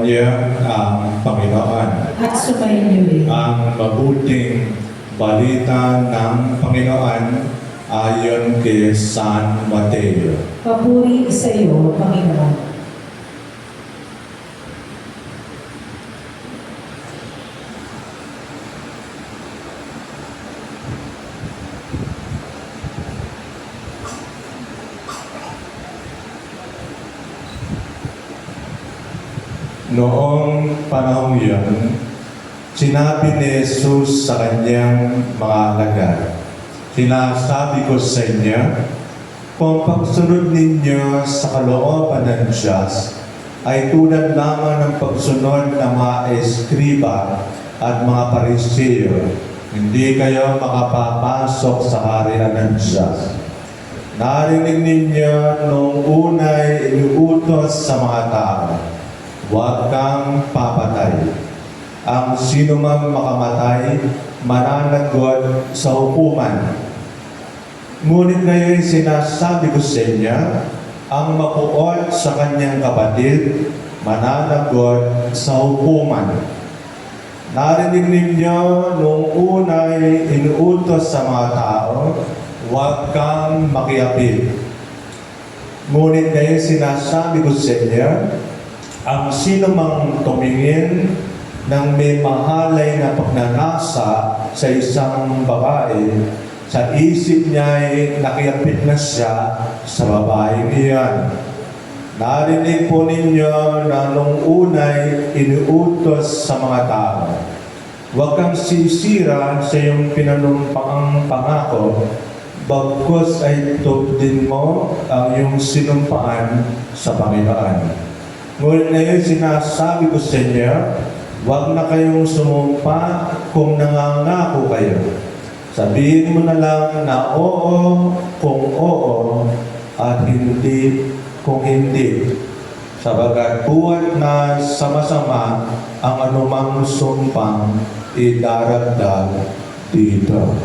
niya ang Panginoon. At sumainyo Ang mabuting balita ng Panginoon ayon kay San Mateo. Papuri sa iyo, Panginoon. Noong panahong iyon, sinabi ni Jesus sa kanyang mga alagad, "Sinasabi ko sa inyo, kung pagsunod ninyo sa kalooban ng Diyos ay tulad lamang ng pagsunod ng mga eskriba at mga Pariseo, hindi kayo makapapasok sa kaharian ng Diyos. Narinig ninyo noong unay iniutos sa mga tao, huwag kang papatay. Ang sino mang makamatay, mananagot sa hukuman. Ngunit ngayon sinasabi ko sa inyo, ang makuot sa kanyang kapatid, mananagot sa hukuman. Narinig ninyo noong unay inuutos sa mga tao, huwag kang makiapid. Ngunit ngayon sinasabi ko sa inyo, ang sino mang tumingin ng may mahalay na pagnanasa sa isang babae, sa isip niya ay nakiapit na siya sa babaeng iyan. Narinig po ninyo na nung unay iniutos sa mga tao, huwag kang sisira sa iyong pinunumpaang pangako, bagkus ay tubdin mo ang iyong sinumpaan sa Panginoon. Ngunit ngayon sinasabi ko sa inyo, huwag na kayong sumumpa kung nangangako kayo. Sabihin mo na lang na oo kung oo at hindi kung hindi. Sabagat buhat na sama-sama ang anumang sumpang idaragdag dito.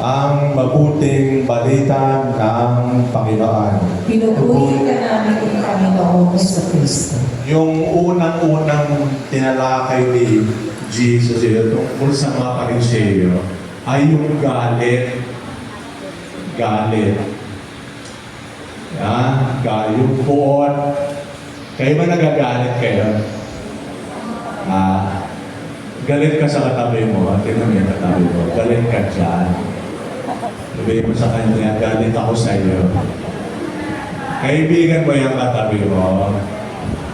Ang mabuting balita ng Panginoon. Pinupuri ka namin, Panginoon Kristo. Yung unang-unang tinalakay ni Jesus tungkol sa mga Pariseo ay yung galit. Galit. Yung buot. Kayo ba nagagalit kayo? Galit ka sa katabi mo. Tingnan mo yung katabi mo. Galit ka dyan. Sabihin mo sa kanya, galit ako sa iyo. Kaibigan mo yung katabi mo.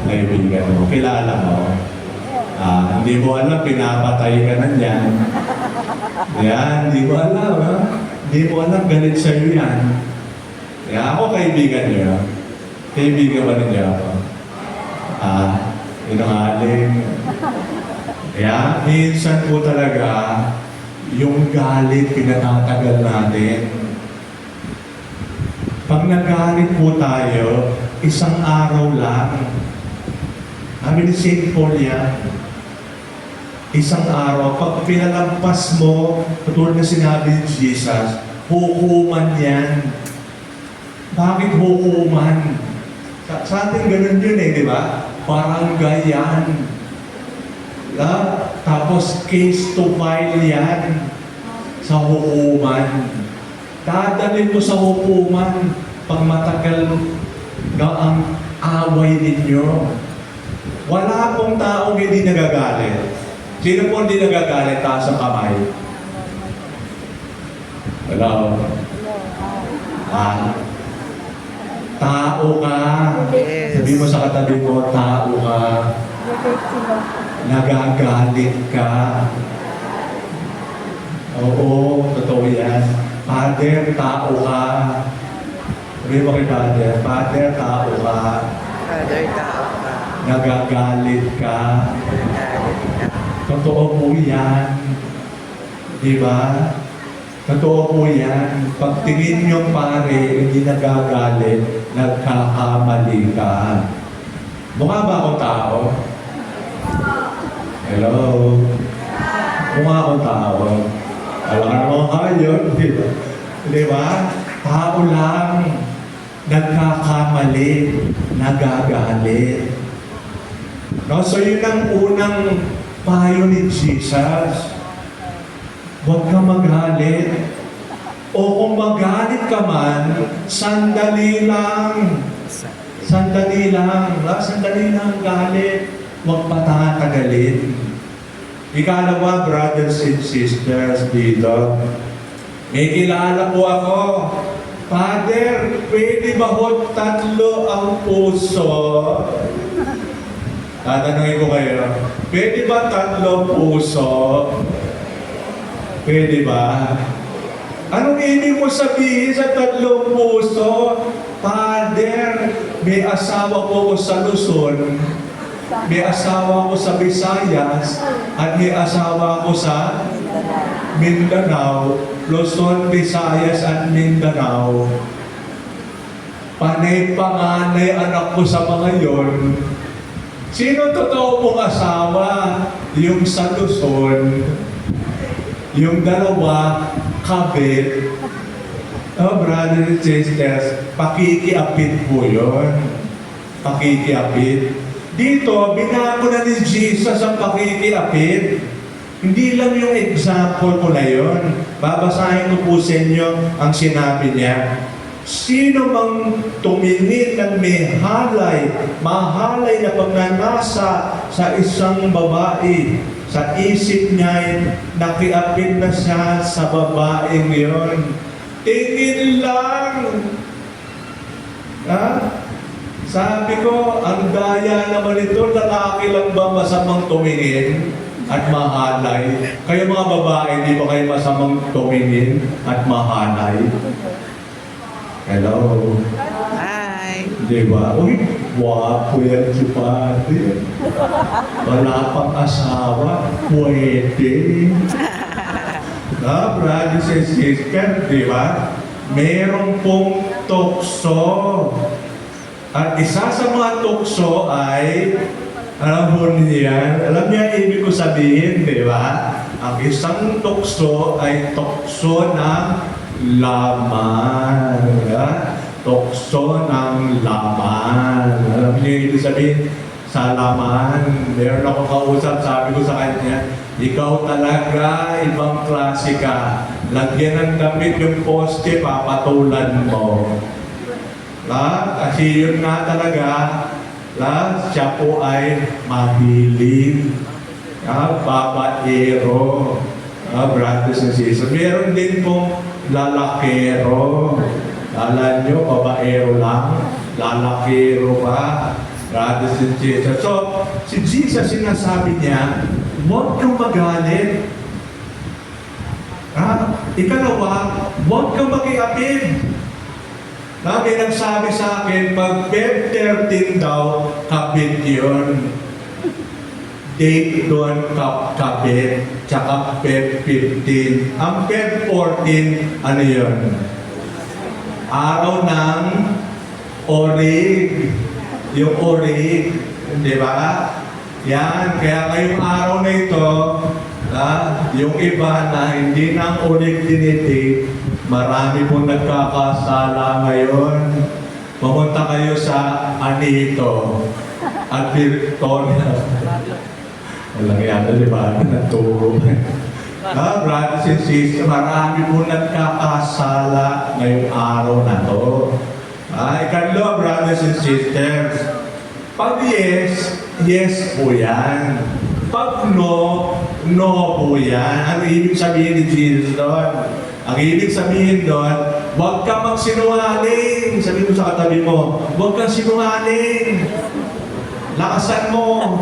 Kaibigan mo. Kilala mo. Hindi mo alam, pinapatay ka na niyan. Yan, hindi mo alam. Hindi mo alam, galit sa iyo yan. Ako kaibigan niyo. Kaibigan ba ninyo ako? Inangaling. Minsan po talaga, yung galit pinatatagal natin. Pag nagalit po tayo, isang araw lang. Sabi ni St. Paul yan, isang araw, pag pinalampas mo, katulad na sinabi ni Jesus, hukuman yan. Bakit hukuman? Sa atin ganun yun di ba? Barangay yan. Tapos case to file yan sa hukuman. Dadalhin mo sa hukuman pag matagal na ang away ninyo. Wala pong taong hindi nagagalit. Sino po hindi nagagalit? Taas ang kamay. Hello? Tao ka. Sabi mo sa katabi mo, tao ka. Nagagalit ka. Oo, totoo yan. Father, tao ka. Sabi mo kay Father, Father, tao ka. Father, tao ka. Nagagalit ka. Nagagalit ka. Totoo po yan. Di ba? Totoo po yan. Pag tingin yung pare, hindi nagagalit, nagkakamali ka. Mukha ba akong tao? Hello? Mukha akong tao. Alam ka namang hayop, di ba? Di ba? Tao lang. nagkakamali, nagagalit. No? So yun ang unang payo ni Jesus. Huwag ka magalit. O kung magalit ka man, sandali lang. Sandali lang. Sandali lang galit. Huwag patatagalin. Ikalawa, brothers and sisters dito, may kilala po ako. Father, pwede ba ho 3 ang puso? Tatanungin ko kayo, pwede ba 3 puso? Pwede ba? Anong ibig mo sabihin sa 3 puso? Father, may asawa ko sa Luzon, may asawa ko sa Visayas, at may asawa ko sa Mindanao, Luzon, Visayas, at Mindanao. Panay-panganay anak ko sa mga yon. Sino totoo mong asawa? Yung sa Luzon, yung 2, kabit. Oh, brothers and sisters, pakikiapit po yun. Pakikiapit. Dito, binago na ni Jesus ang pakikiapit. Hindi lang yung example ko na yun. Babasahin ko po sa inyo ang sinabi niya. Sino mang tumingin ng may halay, mahalay na pagnanasa sa isang babae, sa isip niya, nakiapit na siya sa babaeng yon. Tingin lang. Ha? Sabi ko, ang daya naman ito, lalaki lang ba masamang tumingin at mahalay? Kayo mga babae, di ba kayo masamang tumingin at mahalay? Hello? Hi! Di ba? Uy, wapo yan si Pati. Wala pang asawa, pwede. Brothers and sisters, di ba? Meron pong tukso. At isa sa mga tukso ay, alam mo niyan, alam niya ibig ko sabihin, di ba? Ang isang tukso ay tukso ng laman. Tukso ng laman. Alam niyo yung ibig sabihin? Sa laman. Meron ako kausap, sabi ko sa kanya, ikaw talaga, ibang klase ka. Lagyan ng damit yung poste, papatulan mo. Kasi yun nga talaga, siya po ay mahilig. Babaero. Brothers and sisters. Meron din pong lalakero. Alam nyo, babaero lang. Lalakero pa. Brothers and sisters. So, si Jesus sinasabi niya, huwag kang magalit. Ikalawa, huwag kang makiapid. May nagsabi sa akin, pag Feb 13 daw, kapit yun. Date doon kapit, tsaka Feb 15. Ang Feb 14, ano yun? Araw ng orig. Yung orig, di ba? Yan, kaya ngayong araw na ito, yung iba na hindi na ang orig dinidate, marami pong nagkakasala ngayon. Pumunta kayo sa Anito at Victoria. Walang yata, di ba? Naturo. Brothers and sisters, marami pong nagkakasala ngayong araw na to. Ikatlo, brothers and sisters, pag yes, yes po yan. Pag no, no po yan. Ang ibig sabihin ni Jesus doon? Ang ibig sabihin doon, huwag kang magsinungaling. Sabi mo sa katabi mo, huwag kang sinungaling. Lakasan mo.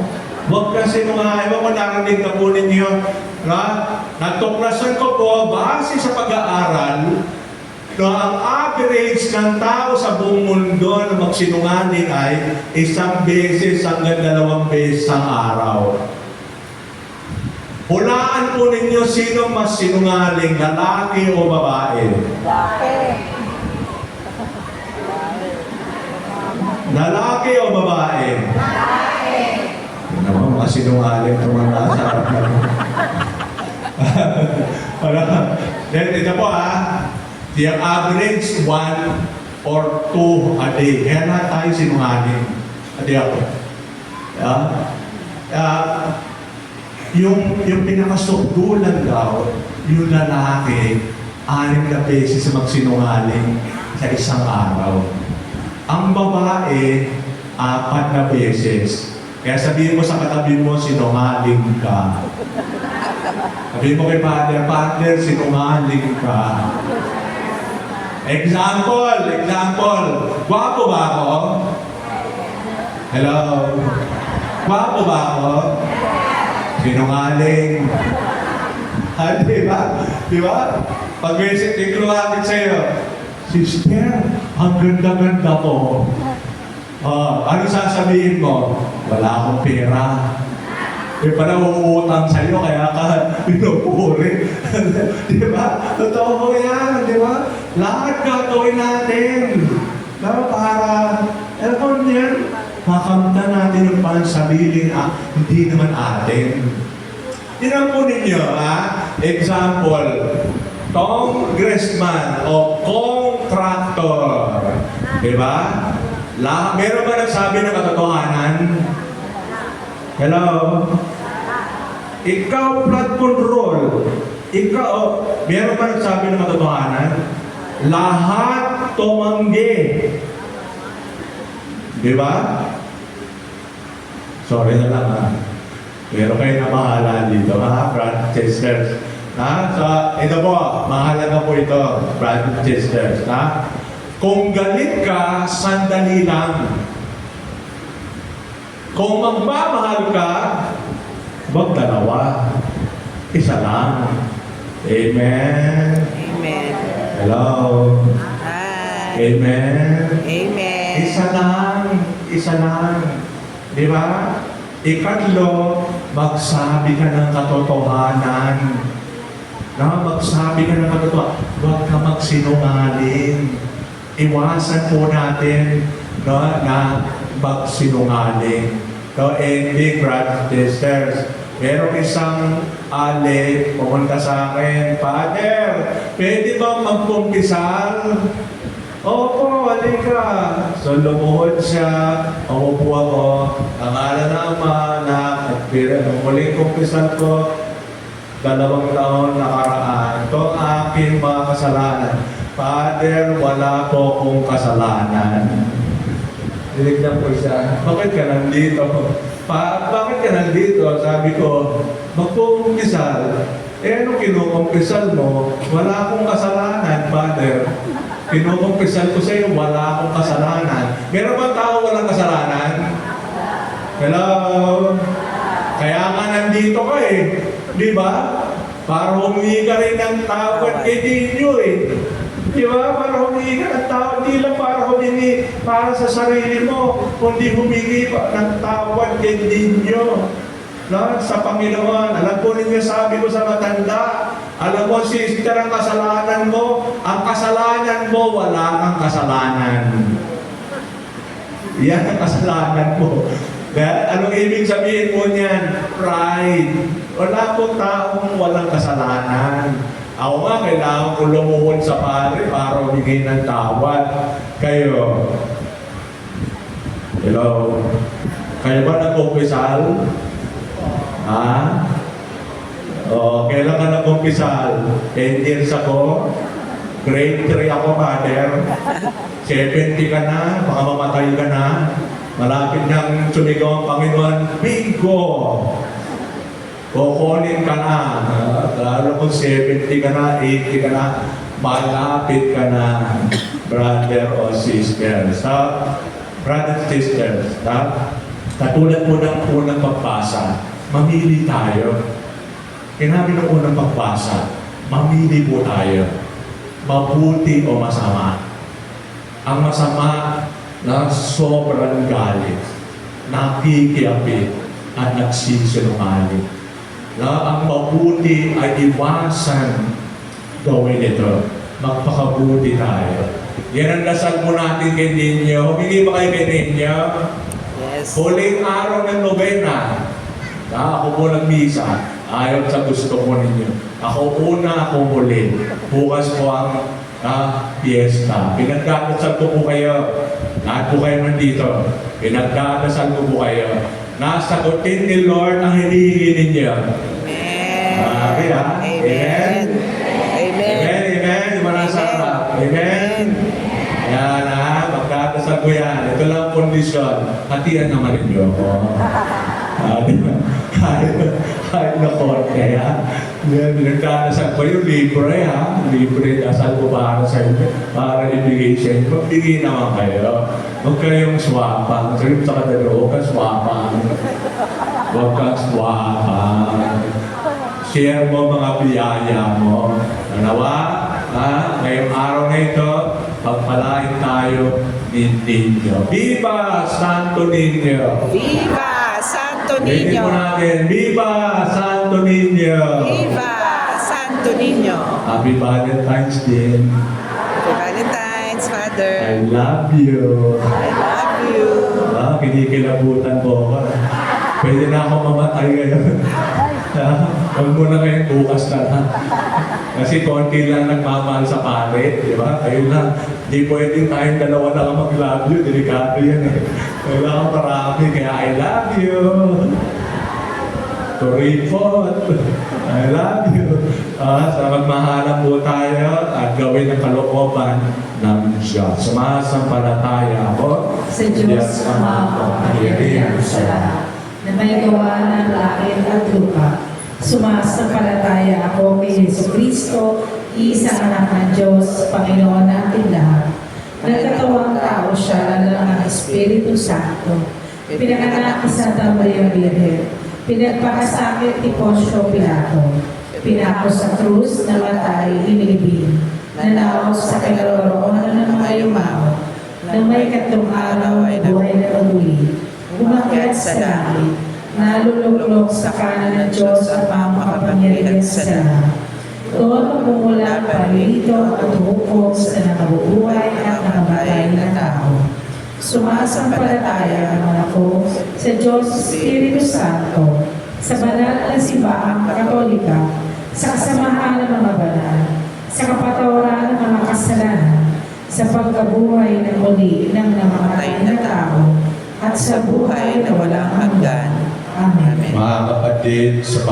Huwag kang sinungaling. Huwag mo narinig na po ninyo. Natuklasan ko po, base sa pag-aaral, ang average ng tao sa buong mundo na magsinungaling ay 1 beses hanggang 2 beses ang araw. Hulaan po ninyo sino mas sinungaling, lalaki o babae? Lalaki o babae? Lalaki. Naman, mga sinungaling itong mga nasa harap namin. Then, ito po yung average 1 or 2 a day. Kaya na tayo sinungaling. Adi ako. Yung pinakasukdulan daw, yung lalaki, 6 na beses magsinungaling sa isang araw. Ang babae, 4 na beses. Kaya sabihin mo sa katabi mo, sinungaling ka. Sabihin mo kay partner, sinungaling ka. Example. Gwapo ba ako? Hello? Gwapo ba ako? Sinungaling. Di ba? Pag may lumapit sa'yo, Sister, ang ganda-ganda ko. Ano sasabihin mo? Wala akong pera. May pa nauutang sa'yo, kaya ka pinupuri. Di ba? Totoo ko yan, di ba? Lahat gagawin natin. Para, alam niyan, makamta natin yung pansarili hindi naman atin. Tinan po ninyo, example, congressman o contractor. Di ba? Meron ba nagsabi ng katotohanan? Hello? Ikaw, flood control. Meron ba nagsabi ng katotohanan? Lahat tumanggi. Di ba? Sorry na lang Pero kayo na mahala dito, brothers and sisters. So, ito po, mahalaga po ito, brothers and sisters. Kung galit ka, sandali lang. Kung magmamahal ka, wag dalawa. Isa lang. Amen. Amen. Hello. Hi. Amen. Amen. Isa lang. Di ba? Ikatlo, magsabi ka ng katotohanan. Magsabi ka ng katotohanan. Huwag ka magsinungaling. Iwasan po natin na magsinungaling. Ending, brothers and sisters. Merong isang pumunta sa akin, Father, pwede bang magkumpisal? Opo, halika. So, lumuhod siya. Umupo ako. Ang ala na ang maanak. At muling kumpisal ko, 2 taon nakaraan. Ito ang aking mga kasalanan. Father, wala po akong kasalanan. Dilignan po siya. Bakit ka nandito? Bakit ka nandito? Sabi ko, magkukumpisal. Anong kinukumpisal mo? Wala akong kasalanan, Father. Kinukumpisal ko sa iyo, wala akong kasalanan. Meron ba tao walang kasalanan? Hello? Kaya nga nandito ka Di ba? Para humingi ka rin ng tawad kay Dinyo Di ba? Para humingi ka ng tawad. Di lang para humingi para sa sarili mo, kundi humingi ng tawad kay Dinyo. Sa Panginoon, alam po ninyo, sabi ko sa matanda, alam mo, sister, ang kasalanan mo, wala kang kasalanan. Yan ang kasalanan mo. Anong ibig sabihin mo niyan? Pride. Wala pong taong walang kasalanan. Ako nga, kailangan ko lumuhod sa pare para humigay ng tawad. Kayo. Hello? Kayo ba nag-kumpisal? Kailan ka nag-kumpisal? 10 years ako? Grade 3 ako, mother. 70 ka na, baka mamatay ka na. Malapit nang sumigaw ang Panginoon, bingo! Kukunin ka na. Lalo kung 70 ka na, 80 ka na, malapit ka na, brother o sister. Brothers and sisters, katulad po ng unang pagbasa, mamili tayo. Kinabi ng unang pagbasa, mamili po tayo. Mabuti o masama. Ang masama na sobrang galit, nakikiapit, at nagsisinungaling. Ang mabuti ay iwasan gawin ito. Magpakabuti tayo. Yan ang dasal mo natin kay Ninyo. Humingi ba kayo kay Ninyo? Yes. Huling araw ng nobena. Ako po nagmisa. Ayon sa gusto ko ninyo. Ako una, ako huli. Bukas po ang fiesta. Pinagdadasal ko po kayo. Lahat po kayo nandito. Pinagdadasal ko po kayo. Nasagutin ni Lord ang hinihingi ninyo. Amen. Kaya, Amen. Amen. Amen, amen. Di ba nasa harap? Amen. Yan ha, magdadasal ko yan. Ito lang ang kondisyon. Hatian naman ninyo ako. Kahit na korte ha. Nagdadasal ko yung libre ha. Libre, dasal ko para sa inyo. Para ibigay sa inyo. Magbigay naman kayo. Huwag kayong swapang. Sabi sa kadalo, huwag kang swapang. Huwag kang swapang. Share mo mga biyaya mo. Nanawa, ngayong araw na ito, pagpalain tayo ninyo. Viva Santo Niño! Viva Santo Ulitin Niño! mo natin, Viva Santo Niño! Viva Santo Niño! Happy Valentine's Day! Happy Valentine's, Father. I love you! I love you. Kinikilabutan po ako. Pwede na ako mamatay ngayon. Huwag mo na kayong bukas na lang. Kasi konti lang nagmamahal sa pare, di ba? Kayo lang. Di pwedeng tayong dalawa lang ang mag-love you. Delikado yan eh. Kailangan marami. Kaya I love you. Turipot. I love you. Sa magmahalan po tayo at gawin ang kalooban ng Diyos. Sumasampalataya ako Sa Diyos ang makapangyarihan sa lahat, na may gawa ng langit at lupa. Sumasampalataya ako kay Yesu Kristo, isang anak ng Diyos, Panginoon natin lahat. Nagkatawang tao siya ng Espiritu Santo. Pinanganak ni Santa Maria Virgen. Pinagpakasakit ni Poncio Pilato. Pinako sa krus, namatay, inilibing. Nanaw sa kaloroonan ng mga yumao. Nang may katlong araw ay buhay na uli. Umakyat sa langit. Naluluklok sa kanan ng Diyos at makapangyarihan sa lahat. Doon magmumula pa rito at hukom sa nakabubuhay at nakamatay na tao. Sumasampalataya naman ako sa Diyos Espiritu Santo, sa banal na simbahang Katolika, sa kasamahan ng mga banal, sa kapatawaran ng mga kasalanan, sa pagkabuhay ng muli ng namamatay na tao, at sa buhay na walang hanggan. Amen. Mga kapatid, sa